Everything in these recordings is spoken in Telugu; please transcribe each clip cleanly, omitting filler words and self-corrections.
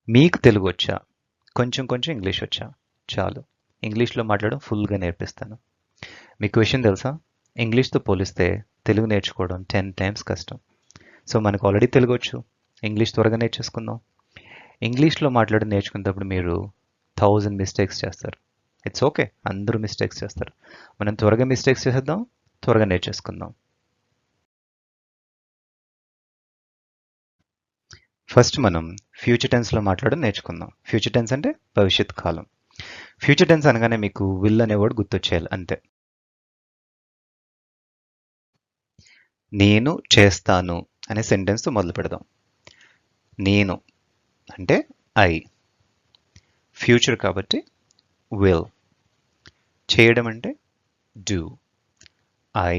మీకు తెలుగు వచ్చా? కొంచెం కొంచెం ఇంగ్లీష్ వచ్చా? చాలు. ఇంగ్లీష్‌లో మాట్లాడడం ఫుల్‌గా నేర్పిస్తాను. మీకు విషయం తెలుసా? ఇంగ్లీష్‌తో పోలిస్తే తెలుగు నేర్చుకోవడం 10 టైమ్స్ కష్టం. సో, మనకు ఆల్రెడీ తెలుగొచ్చు. ఇంగ్లీష్ త్వరగా నేర్చేసుకుందాం. ఇంగ్లీష్‌లో మాట్లాడడం నేర్చుకునేటప్పుడు మీరు 1000 మిస్టేక్స్ చేస్తారు. It's okay. అందరూ మిస్టేక్స్ చేస్తారు. మనం త్వరగా మిస్టేక్స్ చేసేద్దాం. త్వరగా నేర్చేసుకుందాం. ఫస్ట్ మనం ఫ్యూచర్ టెన్స్‌లో మాట్లాడడం నేర్చుకుందాం. ఫ్యూచర్ టెన్స్ అంటే భవిష్యత్ కాలం. ఫ్యూచర్ టెన్స్ అనగానే మీకు విల్ అనే వర్డ్ గుర్తొచ్చేయాలి అంతే. నేను చేస్తాను అనే సెంటెన్స్తో మొదలు పెడదాం. నేను అంటే ఐ. ఫ్యూచర్ కాబట్టి విల్. చేయడం అంటే డూ. I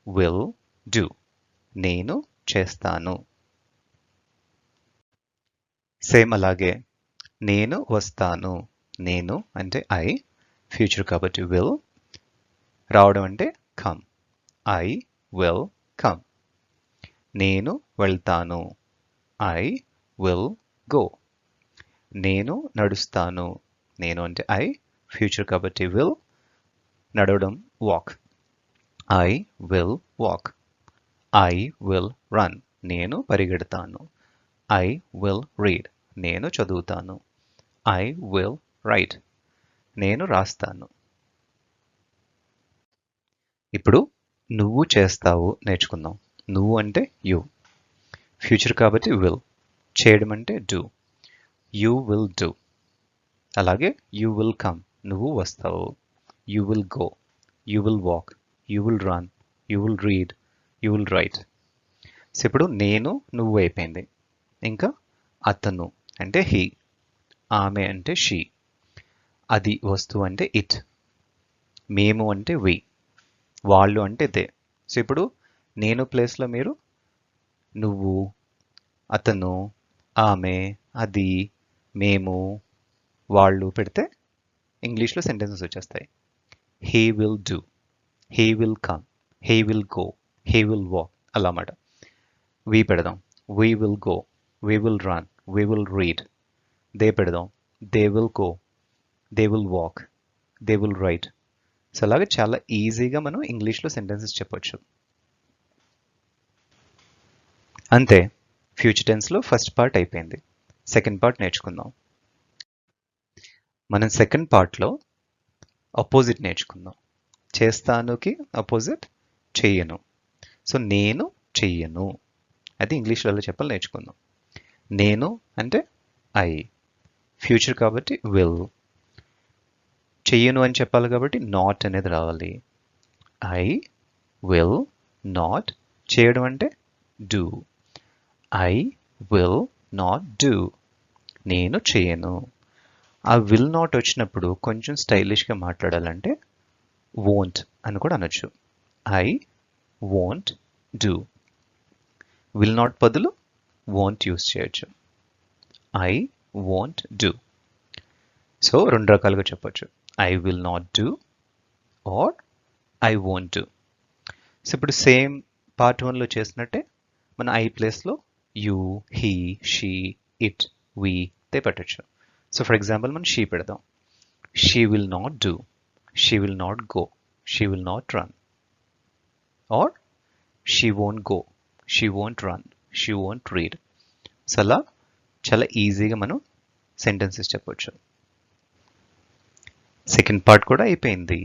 will do. నేను చేస్తాను. సేమ్ అలాగే నేను వస్తాను. నేను అంటే ఐ. ఫ్యూచర్ కాబట్టి విల్. రావడం అంటే కమ్. I will come. నేను వెళ్తాను. I will go. నేను నడుస్తాను. నేను అంటే ఐ. ఫ్యూచర్ కాబట్టి విల్. నడవడం walk. I will walk. I will run. నేను పరిగెడతాను. I will read. నేను చదువుతాను. I will write. నేను రాస్తాను. ఇప్పుడు నువ్వు చేస్తావు నేర్చుకుందాం. నువ్వు అంటే యు. ఫ్యూచర్ కాబట్టి విల్. చేయడం అంటే డూ. You will do. అలాగే యు విల్ కమ్. నువ్వు వస్తావు. You will go. You will walk. You will run. You will read. You will write. So ఇప్పుడు నేను నువ్వు అయిపోయింది. ఇంకా అతను అంటే హీ. ఆమె అంటే షీ. అది వస్తువు అంటే ఇట్. మేము అంటే వి. వాళ్ళు అంటే దే. సో ఇప్పుడు నేను ప్లేస్లో మీరు నువ్వు, అతను, ఆమె, అది, మేము, వాళ్ళు పెడితే ఇంగ్లీష్లో సెంటెన్సెస్ వచ్చేస్తాయి. He will do. He will come. He will go. He will walk. అలా మాట. వి పెడదాం. We will go. We will run. We will read. They పెడదాం. They will go. They will walk. They will write. So అలాగే చాలా ఈజీగా మనం ఇంగ్లీష్లో సెంటెన్సెస్ చెప్పొచ్చు. అంతే. ఫ్యూచర్ టెన్స్లో ఫస్ట్ పార్ట్ అయిపోయింది. సెకండ్ పార్ట్ నేర్చుకుందాం. మనం సెకండ్ పార్ట్లో అపోజిట్ నేర్చుకుందాం. చేస్తానుకి అపోజిట్ చెయ్యను. సో నేను చెయ్యను. అది ఇంగ్లీష్లో ఎలా చెప్పాలి నేర్చుకుందాం. నేను అంటే ఐ. ఫ్యూచర్ కాబట్టి విల్. చెయ్యను అని చెప్పాలి కాబట్టి నాట్ అనేది రావాలి. I will not. చేయడం అంటే do. I will not do. నేను చేయను. ఆ విల్ నాట్ వచ్చినప్పుడు కొంచెం స్టైలిష్గా మాట్లాడాలంటే వోంట్ అని కూడా అనొచ్చు. I won't do. Will not బదులు వోంట్ యూస్ చేయొచ్చు. I won't do. సో రెండు రకాలుగా చెప్పొచ్చు. I will not do or I won't do. So ఇప్పుడు సేమ్ పార్ట్ 1లో చేసినట్టే మన ఐ ప్లేస్లో you, he, she, it, we తే పెట్టచ్చు. సో ఫర్ ఎగ్జాంపుల్ మనం షీ పెడదాం. She will not do. She will not go. She will not run. Or she won't go. She won't run. She won't read. So అలా చాలా ఈజీగా మనం సెంటెన్సెస్ చెప్పొచ్చు. సెకండ్ పార్ట్ కూడా అయిపోయింది.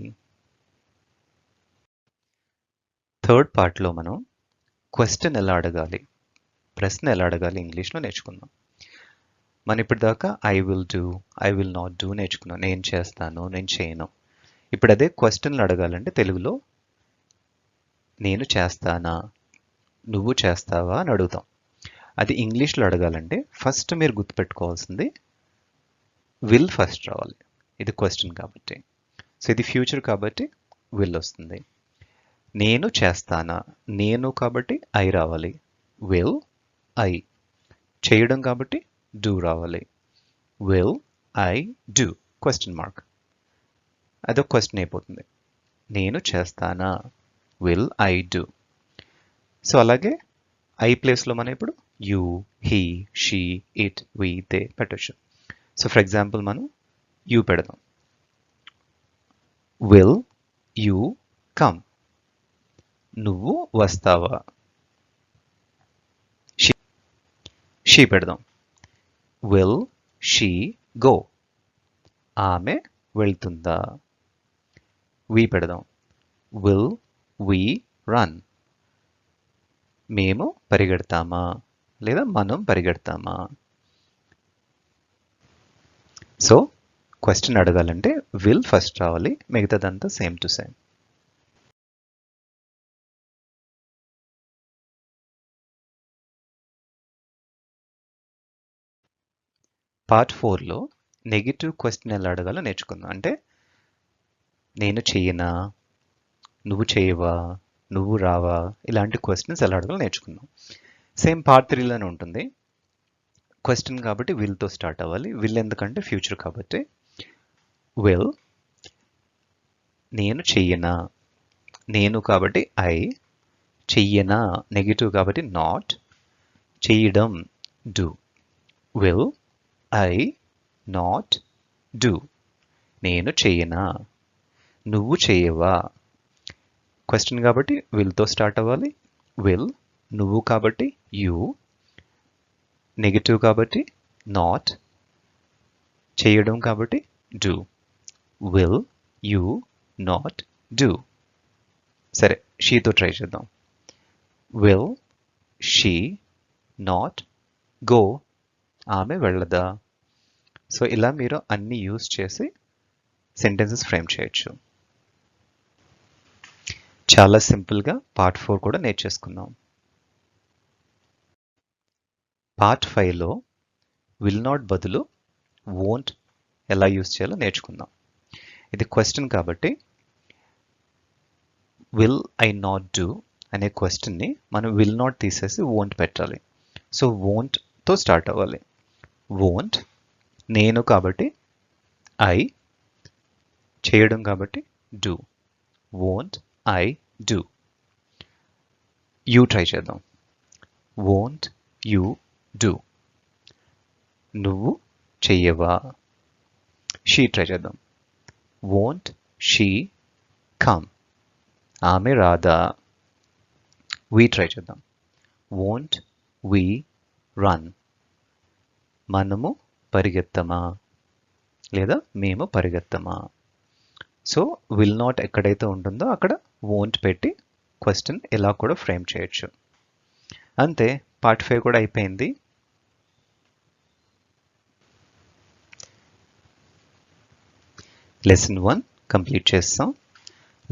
థర్డ్ పార్ట్లో మనం క్వశ్చన్ ఎలా అడగాలి, ప్రశ్న ఎలా అడగాలి ఇంగ్లీష్లో నేర్చుకుందాం. మనం ఇప్పటిదాకా I will do, I will not do నేర్చుకున్నాం. నేను చేస్తాను, నేను చేయను. ఇప్పుడు అదే క్వశ్చన్లు అడగాలంటే తెలుగులో నేను చేస్తానా, నువ్వు చేస్తావా అని అడుగుతాం. అది ఇంగ్లీష్లో అడగాలంటే ఫస్ట్ మీరు గుర్తుపెట్టుకోవాల్సింది విల్ ఫస్ట్ రావాలి. ఇది క్వశ్చన్ కాబట్టి. సో ఇది ఫ్యూచర్ కాబట్టి విల్ వస్తుంది. నేను చేస్తానా, నేను కాబట్టి ఐ రావాలి. Will I. చేయడం కాబట్టి డూ రావాలి. Will I do question mark. అదొక క్వశ్చన్ అయిపోతుంది. నేను చేస్తానా, విల్ ఐ డూ. సో అలాగే ఐ ప్లేస్లో మనం ఇప్పుడు you, he, she, it, we, they పెట్టచ్చు. సో ఫర్ ఎగ్జాంపుల్ మనం యూ పెడదాం. Will you come? నువ్వు వస్తావా? షీ పెడదాం. Will she go? ఆమె వెళ్తుందా? వి పెడదాం. Will we run? మేము పరిగెడతామా లేదా మనం పరిగెడతామా? సో క్వశ్చన్ అడగాలంటే విల్ ఫస్ట్ రావాలి, మిగతాదంతా సేమ్ టు సేమ్. పార్ట్ 4లో నెగిటివ్ క్వశ్చన్ ఎలా అడగాలో నేర్చుకుందాం. అంటే నేను చెయ్యనా, నువ్వు చేయవా, నువ్వు రావా, ఇలాంటి క్వశ్చన్స్ ఎలా అడగాలో నేర్చుకుందాం. సేమ్ పార్ట్ 3లోనే ఉంటుంది. క్వశ్చన్ కాబట్టి విల్తో స్టార్ట్ అవ్వాలి. విల్ ఎందుకంటే ఫ్యూచర్ కాబట్టి. విల్, నేను చెయ్యనా, నేను కాబట్టి ఐ, చెయ్యనా నెగిటివ్ కాబట్టి నాట్, చెయ్యడం do. Will I not do? నేను చెయ్యనా, నువ్వు చెయ్యవా? క్వశ్చన్ కాబట్టి విల్తో స్టార్ట్ అవ్వాలి. విల్, నువ్వు కాబట్టి యూ, నెగిటివ్ కాబట్టి నాట్, చేయడం కాబట్టి do. Will you not do? సరే, షీతో ట్రై చేద్దాం. Will she not go? ఆమె వెళ్ళదా? సో ఇలా మీరు అన్ని యూజ్ చేసి సెంటెన్సెస్ ఫ్రేమ్ చేయొచ్చు. చాలా సింపుల్గా పార్ట్ 4 కూడా నేర్చేసుకుందాం. పార్ట్ 5లో విల్ నాట్ బదులు వోంట్ ఎలా యూజ్ చేయాలో నేర్చుకుందాం. ఇది క్వశ్చన్ కాబట్టి విల్ ఐ నాట్ డూ అనే క్వశ్చన్ని మనం విల్ నాట్ తీసేసి వోంట్ పెట్టాలి. సో వోంట్తో స్టార్ట్ అవ్వాలి. వోంట్, నేను కాబట్టి ఐ, చేయడం కాబట్టి do. Won't I do? You try చేద్దాం. Won't you do? నువ్వు చెయ్యవా? షీ ట్రై చేద్దాం. Won't she come? ఆమె రాదా? వి ట్రై చేద్దాం. Won't we run? మనము పరిగెత్తమా లేదా మేము పరిగెత్తమా? సో విల్ నాట్ ఎక్కడైతే ఉంటుందో అక్కడ వోంట్ పెట్టి క్వశ్చన్ ఇలా కూడా ఫ్రేమ్ చేయొచ్చు. అంతే, పార్ట్ 5 కూడా అయిపోయింది. లెసన్ 1 కంప్లీట్ చేస్తాం.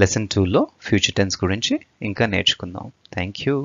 లెసన్ 2లో ఫ్యూచర్ టెన్స్ గురించి ఇంకా నేర్చుకుందాం. Thank you.